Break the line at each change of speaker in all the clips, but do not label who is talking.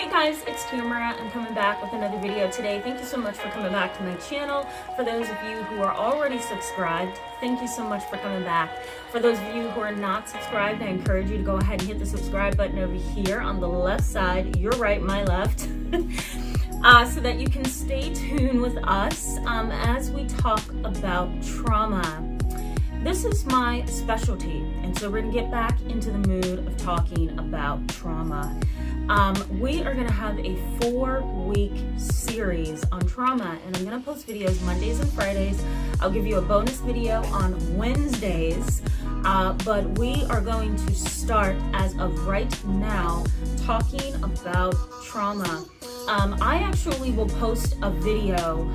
Hey guys, it's Tamara. I'm coming back with another video today. Thank you so much for coming back to my channel. For those of you who are already subscribed, thank you so much for coming back. For those of you who are not subscribed, I encourage you to go ahead and hit the subscribe button over here on the left side, your right, my left, so that you can stay tuned with us as we talk about trauma. This is my specialty, and so we're gonna get back into the mood of talking about trauma. We are gonna have a 4-week series on trauma, and I'm gonna post videos Mondays and Fridays. I'll give you a bonus video on Wednesdays, but we are going to start as of right now talking about trauma. I actually will post a video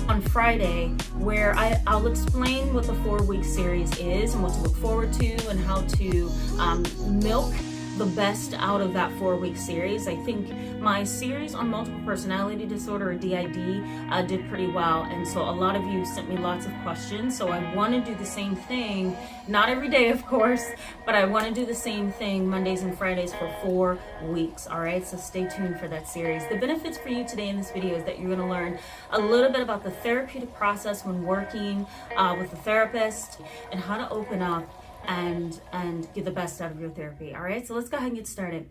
on Friday where I'll explain what the 4-week series is and what to look forward to and how to milk the best out of that 4-week series. I think my series on multiple personality disorder, or DID, did pretty well, and so a lot of you sent me lots of questions, so I want to do the same thing, not every day of course, but I want to do the same thing Mondays and Fridays for 4 weeks. All right, so stay tuned for that series. The benefits for you today in this video is that you're going to learn a little bit about the therapeutic process when working with a therapist and how to open up and get the best out of your therapy. All right, so let's go ahead and get started.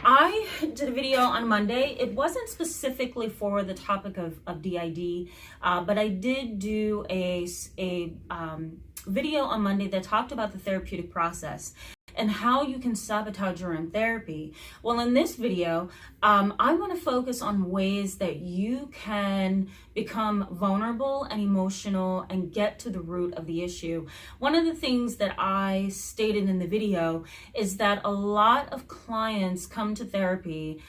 I did a video on Monday. It wasn't specifically for the topic of DID, but I did do a video on Monday that talked about the therapeutic process and how you can sabotage your own therapy. Well, in this video, I want to focus on ways that you can become vulnerable and emotional and get to the root of the issue. One of the things that I stated in the video is that a lot of clients come to therapy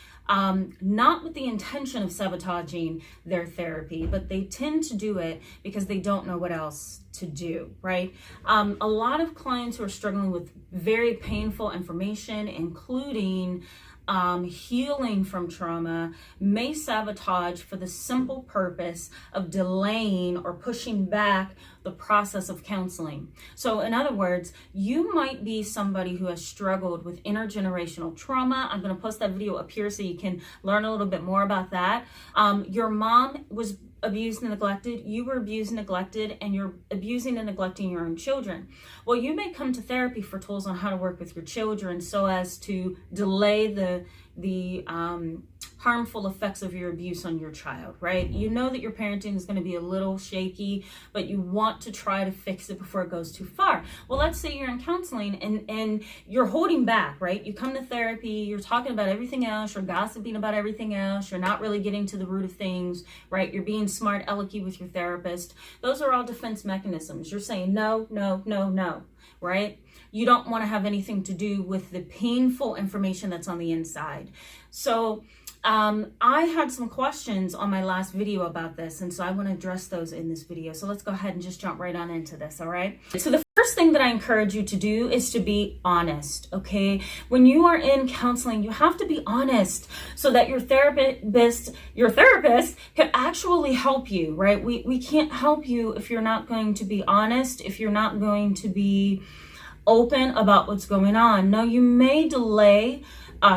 not with the intention of sabotaging their therapy, but they tend to do it because they don't know what else to do, right? A lot of clients who are struggling with very painful information, including healing from trauma, may sabotage for the simple purpose of delaying or pushing back the process of counseling. So in other words, you might be somebody who has struggled with intergenerational trauma. I'm going to post that video up here so you can learn a little bit more about that. Your mom was abused and neglected, you were abused and neglected, and you're abusing and neglecting your own children. Well, you may come to therapy for tools on how to work with your children so as to delay the harmful effects of your abuse on your child, right? You know that your parenting is going to be a little shaky, but you want to try to fix it before it goes too far. Well, let's say you're in counseling and you're holding back, right? You come to therapy, you're talking about everything else, you're gossiping about everything else, you're not really getting to the root of things, right? You're being smart alecky with your therapist. Those are all defense mechanisms. You're saying no, no, no, no, right? You don't want to have anything to do with the painful information that's on the inside. So I had some questions on my last video about this, and so I want to address those in this video. So let's go ahead and just jump right on into this, all right? So the first thing that I encourage you to do is to be honest, okay? When you are in counseling, you have to be honest so that your therapist can actually help you, right? We can't help you if you're not going to be honest, if you're not going to be open about what's going on. No, you may delay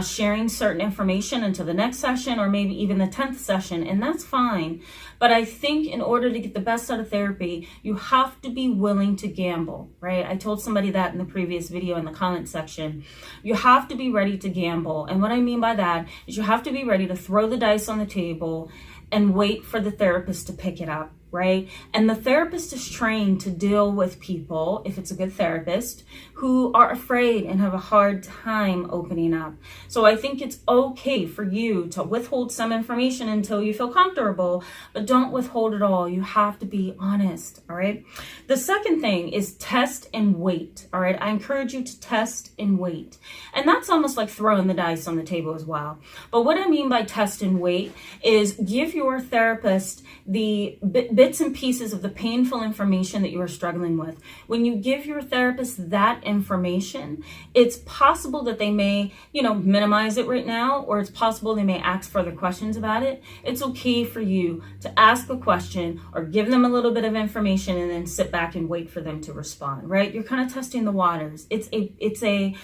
sharing certain information until the next session or maybe even the 10th session, and that's fine. But I think in order to get the best out of therapy, you have to be willing to gamble, right? I told somebody that in the previous video in the comment section. You have to be ready to gamble. And what I mean by that is you have to be ready to throw the dice on the table and wait for the therapist to pick it up, right? And the therapist is trained to deal with people, if it's a good therapist, who are afraid and have a hard time opening up. So I think it's okay for you to withhold some information until you feel comfortable, but don't withhold it all. You have to be honest, all right? The second thing is test and wait, all right? I encourage you to test and wait. And that's almost like throwing the dice on the table as well. But what I mean by test and wait is give your therapist the bits and pieces of the painful information that you are struggling with. When you give your therapist that information, it's possible that they may, minimize it right now, or it's possible they may ask further questions about it. It's okay for you to ask a question or give them a little bit of information and then sit back and wait for them to respond, right? You're kind of testing the waters. It's a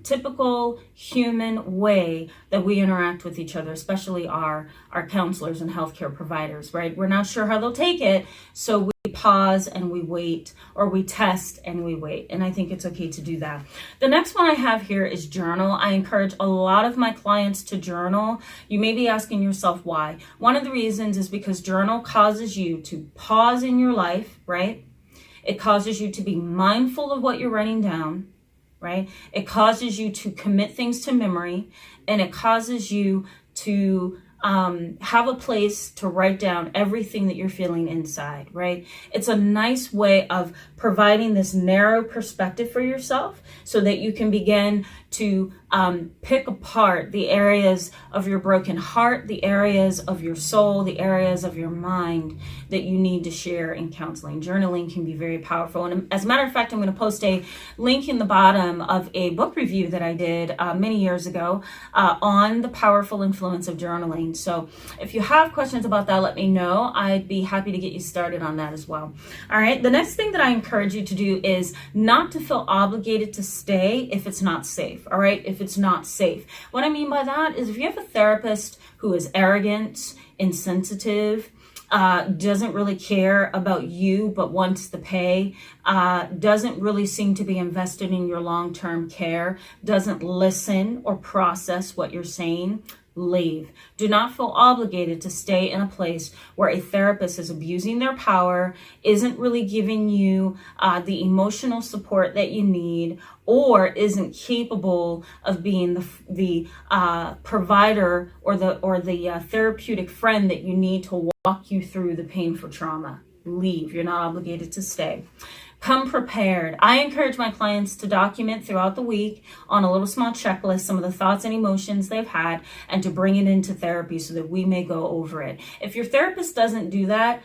typical human way that we interact with each other, especially our counselors and healthcare providers, right? We're not sure how they'll take it, so we pause and we wait, or we test and we wait. And I think it's okay to do that. The next one I have here is journal. I encourage a lot of my clients to journal. You may be asking yourself why. One of the reasons is because journal causes you to pause in your life, right? It causes you to be mindful of what you're writing down, right? It causes you to commit things to memory, and it causes you to have a place to write down everything that you're feeling inside, right? It's a nice way of providing this narrow perspective for yourself so that you can begin to pick apart the areas of your broken heart, the areas of your soul, the areas of your mind that you need to share in counseling. Journaling can be very powerful. And as a matter of fact, I'm going to post a link in the bottom of a book review that I did many years ago on the powerful influence of journaling. So if you have questions about that, let me know. I'd be happy to get you started on that as well. All right. The next thing that I encourage you to do is not to feel obligated to stay if it's not safe. All right. If it's not safe. What I mean by that is if you have a therapist who is arrogant, insensitive, doesn't really care about you but wants the pay, doesn't really seem to be invested in your long-term care, doesn't listen or process what you're saying, leave. Do not feel obligated to stay in a place where a therapist is abusing their power, isn't really giving you the emotional support that you need, or isn't capable of being the provider or the therapeutic friend that you need to walk you through the painful trauma. Leave. You're not obligated to stay. Come prepared. I encourage my clients to document throughout the week on a little small checklist some of the thoughts and emotions they've had, and to bring it into therapy so that we may go over it. If your therapist doesn't do that,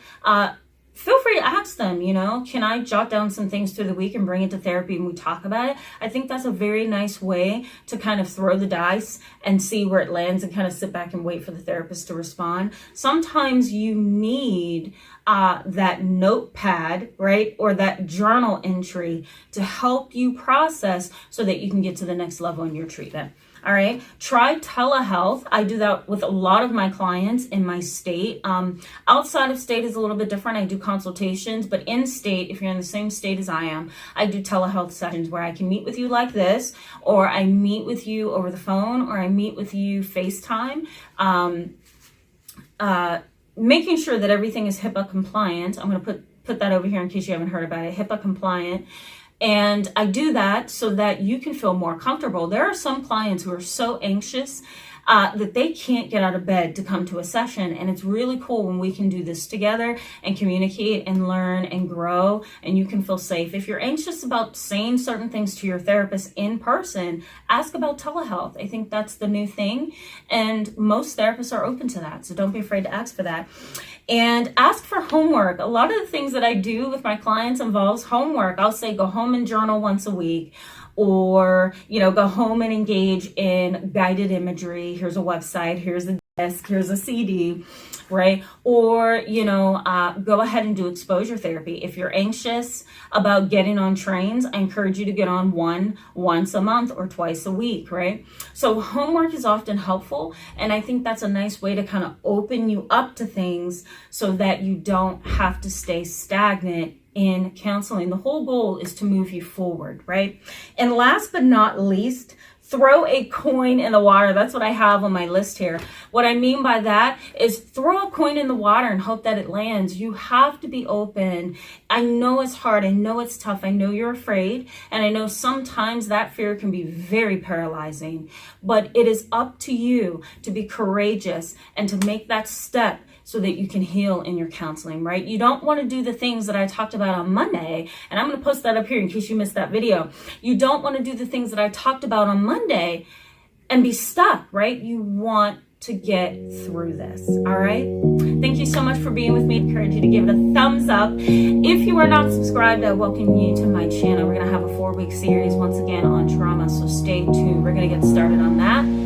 feel free to ask them, can I jot down some things through the week and bring it to therapy and we talk about it? I think that's a very nice way to kind of throw the dice and see where it lands and kind of sit back and wait for the therapist to respond. Sometimes you need that notepad, right? Or that journal entry to help you process so that you can get to the next level in your treatment. All right. Try telehealth. I do that with a lot of my clients in my state. Outside of state is a little bit different. I do consultations, but in state, if you're in the same state as I am, I do telehealth sessions where I can meet with you like this, or I meet with you over the phone, or I meet with you FaceTime. Making sure that everything is HIPAA compliant. I'm going to put that over here in case you haven't heard about it. HIPAA compliant. And I do that so that you can feel more comfortable. There are some clients who are so anxious that they can't get out of bed to come to a session. And it's really cool when we can do this together and communicate and learn and grow, and you can feel safe. If you're anxious about saying certain things to your therapist in person, ask about telehealth. I think that's the new thing. And most therapists are open to that. So don't be afraid to ask for that. And ask for homework. A lot of the things that I do with my clients involves homework. I'll say go home and journal once a week, or, go home and engage in guided imagery. Here's a website, here's a desk, here's a CD, right? Or, go ahead and do exposure therapy. If you're anxious about getting on trains, I encourage you to get on one once a month or twice a week, right? So homework is often helpful. And I think that's a nice way to kind of open you up to things so that you don't have to stay stagnant in counseling. The whole goal is to move you forward, right? And last but not least, throw a coin in the water. That's what I have on my list here. What I mean by that is throw a coin in the water and hope that it lands. You have to be open. I know it's hard. I know it's tough. I know you're afraid. And I know sometimes that fear can be very paralyzing. But it is up to you to be courageous and to make that step so that you can heal in your counseling, right? You don't want to do the things that I talked about on Monday, and I'm going to post that up here in case you missed that video. You don't want to do the things that I talked about on Monday and be stuck, right? You want to get through this. All right. Thank you so much for being with me. I encourage you to give it a thumbs up. If you are not subscribed, I welcome you to my channel. We're going to have a 4-week series once again on trauma. So stay tuned. We're going to get started on that.